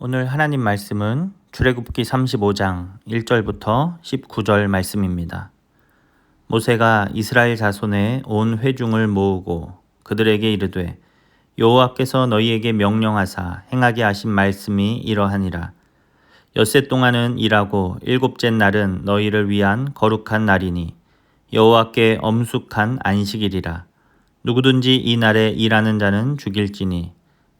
오늘 하나님 말씀은 출애굽기 35장 1절부터 19절 말씀입니다. 모세가 이스라엘 자손의 온 회중을 모으고 그들에게 이르되 여호와께서 너희에게 명령하사 행하게 하신 말씀이 이러하니라. 엿새 동안은 일하고 일곱째 날은 너희를 위한 거룩한 날이니 여호와께 엄숙한 안식일이라. 누구든지 이 날에 일하는 자는 죽일지니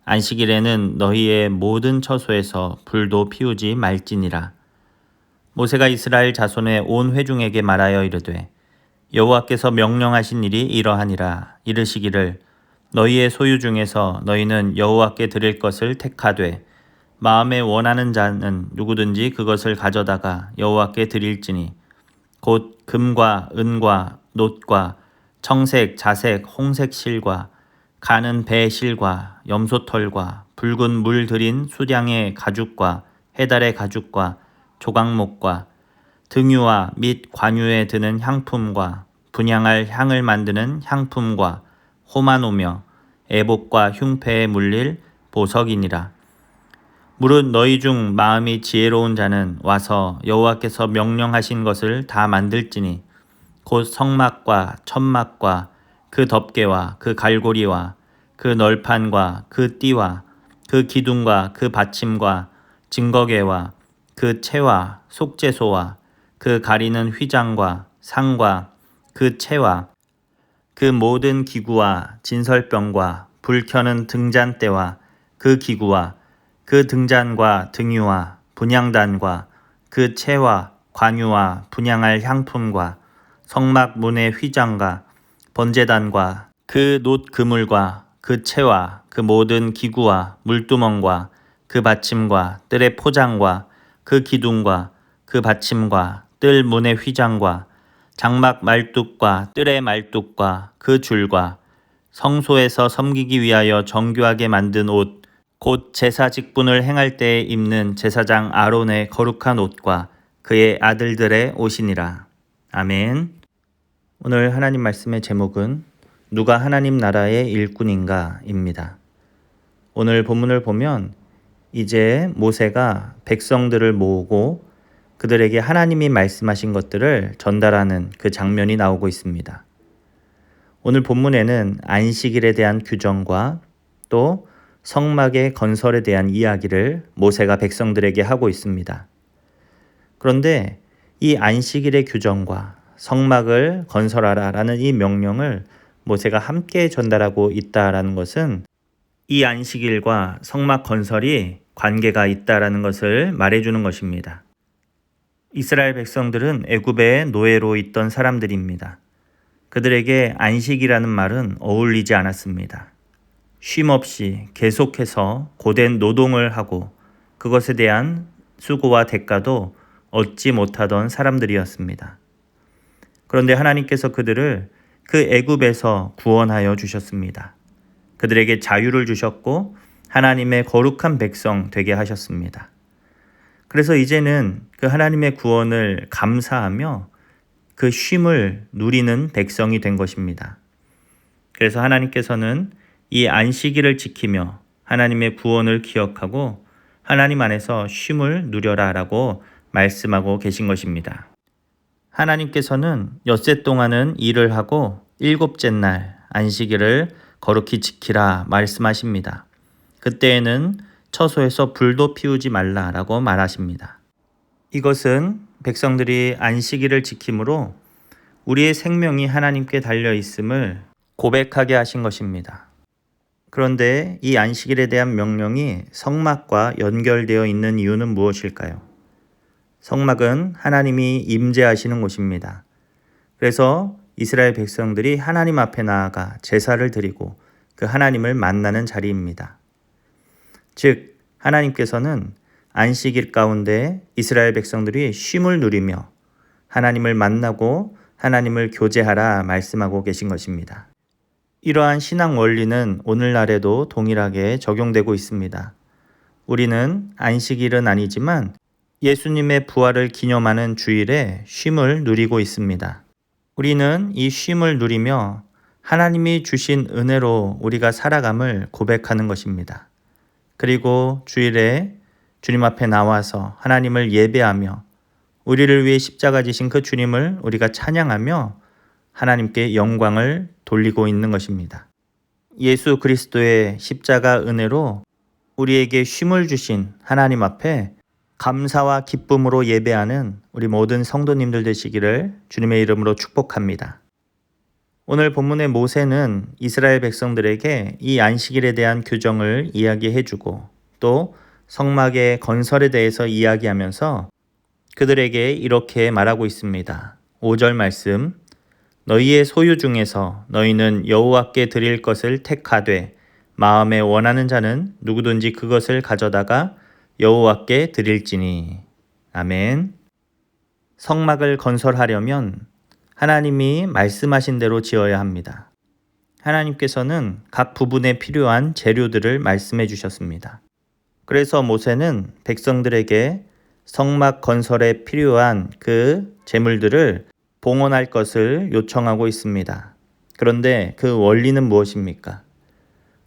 안식일에는 너희의 모든 처소에서 불도 피우지 말지니라. 모세가 이스라엘 자손의 온 회중에게 말하여 이르되 여호와께서 명령하신 일이 이러하니라. 이르시기를 너희의 소유 중에서 너희는 여호와께 드릴 것을 택하되 마음에 원하는 자는 누구든지 그것을 가져다가 여호와께 드릴지니 곧 금과 은과 놋과 청색, 자색, 홍색 실과 가는 배 실과 염소털과 붉은 물 들인 수량의 가죽과 해달의 가죽과 조각목과 등유와 및 관유에 드는 향품과 분향할 향을 만드는 향품과 호마노며 애복과 흉패에 물릴 보석이니라. 무릇 너희 중 마음이 지혜로운 자는 와서 여호와께서 명령하신 것을 다 만들지니 곧 성막과 천막과 그 덮개와 그 갈고리와 그 널판과 그 띠와 그 기둥과 그 받침과 증거계와 그 채와 속죄소와 그 가리는 휘장과 상과 그 채와 그 모든 기구와 진설병과 불 켜는 등잔대와 그 기구와 그 등잔과 등유와 분향단과 그 채와 관유와 분향할 향품과 성막 문의 휘장과 번제단과 그 놋 그물과 그 채와 그 모든 기구와 물두멍과 그 받침과 뜰의 포장과 그 기둥과 그 받침과 뜰 문의 휘장과 장막 말뚝과 뜰의 말뚝과 그 줄과 성소에서 섬기기 위하여 정교하게 만든 옷 곧 제사 직분을 행할 때에 입는 제사장 아론의 거룩한 옷과 그의 아들들의 옷이니라. 아멘. 오늘 하나님 말씀의 제목은 누가 하나님 나라의 일꾼인가 입니다. 오늘 본문을 보면 이제 모세가 백성들을 모으고 그들에게 하나님이 말씀하신 것들을 전달하는 그 장면이 나오고 있습니다. 오늘 본문에는 안식일에 대한 규정과 또 성막의 건설에 대한 이야기를 모세가 백성들에게 하고 있습니다. 그런데 이 안식일의 규정과 성막을 건설하라라는 이 명령을 모세가 함께 전달하고 있다라는 것은 이 안식일과 성막 건설이 관계가 있다라는 것을 말해주는 것입니다. 이스라엘 백성들은 애굽의 노예로 있던 사람들입니다. 그들에게 안식이라는 말은 어울리지 않았습니다. 쉼 없이 계속해서 고된 노동을 하고 그것에 대한 수고와 대가도 얻지 못하던 사람들이었습니다. 그런데 하나님께서 그들을 그 애굽에서 구원하여 주셨습니다. 그들에게 자유를 주셨고 하나님의 거룩한 백성 되게 하셨습니다. 그래서 이제는 그 하나님의 구원을 감사하며 그 쉼을 누리는 백성이 된 것입니다. 그래서 하나님께서는 이 안식일을 지키며 하나님의 구원을 기억하고 하나님 안에서 쉼을 누려라 라고 말씀하고 계신 것입니다. 하나님께서는 엿새 동안은 일을 하고 일곱째 날 안식일을 거룩히 지키라 말씀하십니다. 그때에는 처소에서 불도 피우지 말라라고 말하십니다. 이것은 백성들이 안식일을 지킴으로 우리의 생명이 하나님께 달려 있음을 고백하게 하신 것입니다. 그런데 이 안식일에 대한 명령이 성막과 연결되어 있는 이유는 무엇일까요? 성막은 하나님이 임재하시는 곳입니다. 그래서 이스라엘 백성들이 하나님 앞에 나아가 제사를 드리고 그 하나님을 만나는 자리입니다. 즉 하나님께서는 안식일 가운데 이스라엘 백성들이 쉼을 누리며 하나님을 만나고 하나님을 교제하라 말씀하고 계신 것입니다. 이러한 신앙 원리는 오늘날에도 동일하게 적용되고 있습니다. 우리는 안식일은 아니지만 예수님의 부활을 기념하는 주일에 쉼을 누리고 있습니다. 우리는 이 쉼을 누리며 하나님이 주신 은혜로 우리가 살아감을 고백하는 것입니다. 그리고 주일에 주님 앞에 나와서 하나님을 예배하며 우리를 위해 십자가 지신 그 주님을 우리가 찬양하며 하나님께 영광을 돌리고 있는 것입니다. 예수 그리스도의 십자가 은혜로 우리에게 쉼을 주신 하나님 앞에 감사와 기쁨으로 예배하는 우리 모든 성도님들 되시기를 주님의 이름으로 축복합니다. 오늘 본문의 모세는 이스라엘 백성들에게 이 안식일에 대한 규정을 이야기해주고 또 성막의 건설에 대해서 이야기하면서 그들에게 이렇게 말하고 있습니다. 5절 말씀, 너희의 소유 중에서 너희는 여호와께 드릴 것을 택하되 마음에 원하는 자는 누구든지 그것을 가져다가 여호와께 드릴지니. 아멘. 성막을 건설하려면 하나님이 말씀하신 대로 지어야 합니다. 하나님께서는 각 부분에 필요한 재료들을 말씀해 주셨습니다. 그래서 모세는 백성들에게 성막 건설에 필요한 그 재물들을 봉헌할 것을 요청하고 있습니다. 그런데 그 원리는 무엇입니까?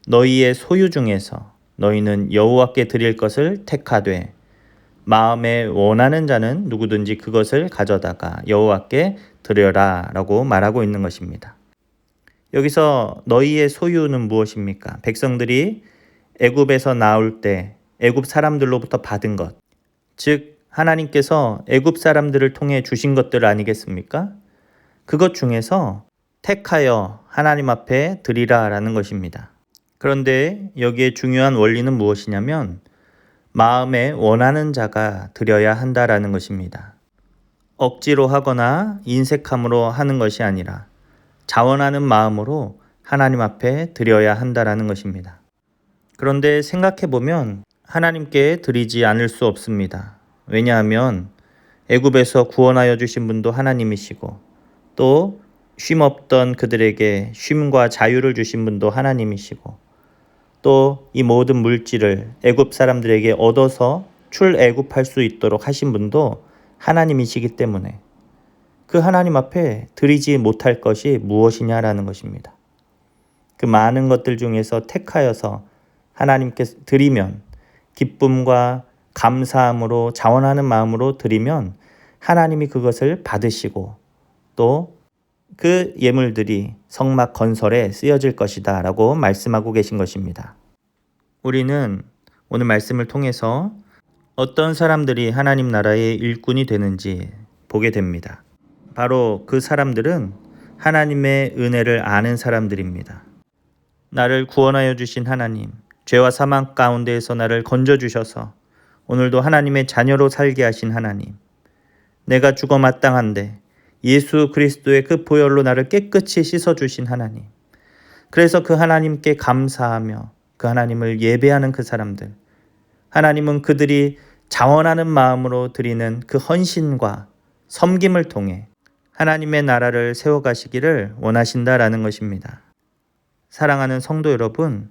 너희의 소유 중에서 너희는 여호와께 드릴 것을 택하되 마음에 원하는 자는 누구든지 그것을 가져다가 여호와께 드려라 라고 말하고 있는 것입니다. 여기서 너희의 소유는 무엇입니까? 백성들이 애굽에서 나올 때 애굽 사람들로부터 받은 것, 즉 하나님께서 애굽 사람들을 통해 주신 것들 아니겠습니까? 그것 중에서 택하여 하나님 앞에 드리라 라는 것입니다. 그런데 여기에 중요한 원리는 무엇이냐면 마음에 원하는 자가 드려야 한다라는 것입니다. 억지로 하거나 인색함으로 하는 것이 아니라 자원하는 마음으로 하나님 앞에 드려야 한다라는 것입니다. 그런데 생각해보면 하나님께 드리지 않을 수 없습니다. 왜냐하면 애굽에서 구원하여 주신 분도 하나님이시고 또 쉼없던 그들에게 쉼과 자유를 주신 분도 하나님이시고 또 이 모든 물질을 애굽 사람들에게 얻어서 출애굽할 수 있도록 하신 분도 하나님이시기 때문에 그 하나님 앞에 드리지 못할 것이 무엇이냐라는 것입니다. 그 많은 것들 중에서 택하여서 하나님께 드리면 기쁨과 감사함으로 자원하는 마음으로 드리면 하나님이 그것을 받으시고 또 그 예물들이 성막 건설에 쓰여질 것이다 라고 말씀하고 계신 것입니다. 우리는 오늘 말씀을 통해서 어떤 사람들이 하나님 나라의 일꾼이 되는지 보게 됩니다. 바로 그 사람들은 하나님의 은혜를 아는 사람들입니다. 나를 구원하여 주신 하나님, 죄와 사망 가운데에서 나를 건져주셔서 오늘도 하나님의 자녀로 살게 하신 하나님, 내가 죽어 마땅한데 예수 그리스도의 그 보혈로 나를 깨끗이 씻어주신 하나님, 그래서 그 하나님께 감사하며 그 하나님을 예배하는 그 사람들, 하나님은 그들이 자원하는 마음으로 드리는 그 헌신과 섬김을 통해 하나님의 나라를 세워가시기를 원하신다라는 것입니다. 사랑하는 성도 여러분,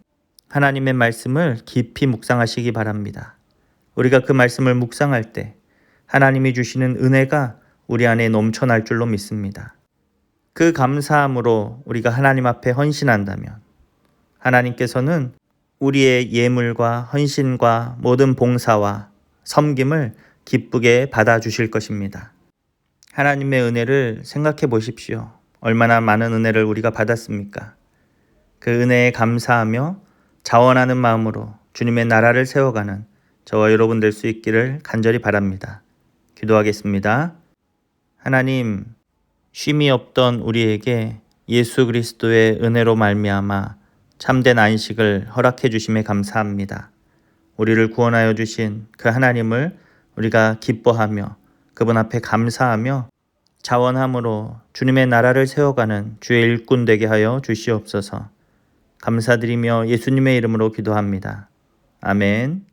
하나님의 말씀을 깊이 묵상하시기 바랍니다. 우리가 그 말씀을 묵상할 때 하나님이 주시는 은혜가 우리 안에 넘쳐날 줄로 믿습니다. 그 감사함으로 우리가 하나님 앞에 헌신한다면 하나님께서는 우리의 예물과 헌신과 모든 봉사와 섬김을 기쁘게 받아주실 것입니다. 하나님의 은혜를 생각해 보십시오. 얼마나 많은 은혜를 우리가 받았습니까? 그 은혜에 감사하며 자원하는 마음으로 주님의 나라를 세워가는 저와 여러분 될 수 있기를 간절히 바랍니다. 기도하겠습니다. 하나님, 쉼이 없던 우리에게 예수 그리스도의 은혜로 말미암아 참된 안식을 허락해 주심에 감사합니다. 우리를 구원하여 주신 그 하나님을 우리가 기뻐하며 그분 앞에 감사하며 자원함으로 주님의 나라를 세워가는 주의 일꾼 되게 하여 주시옵소서. 감사드리며 예수님의 이름으로 기도합니다. 아멘.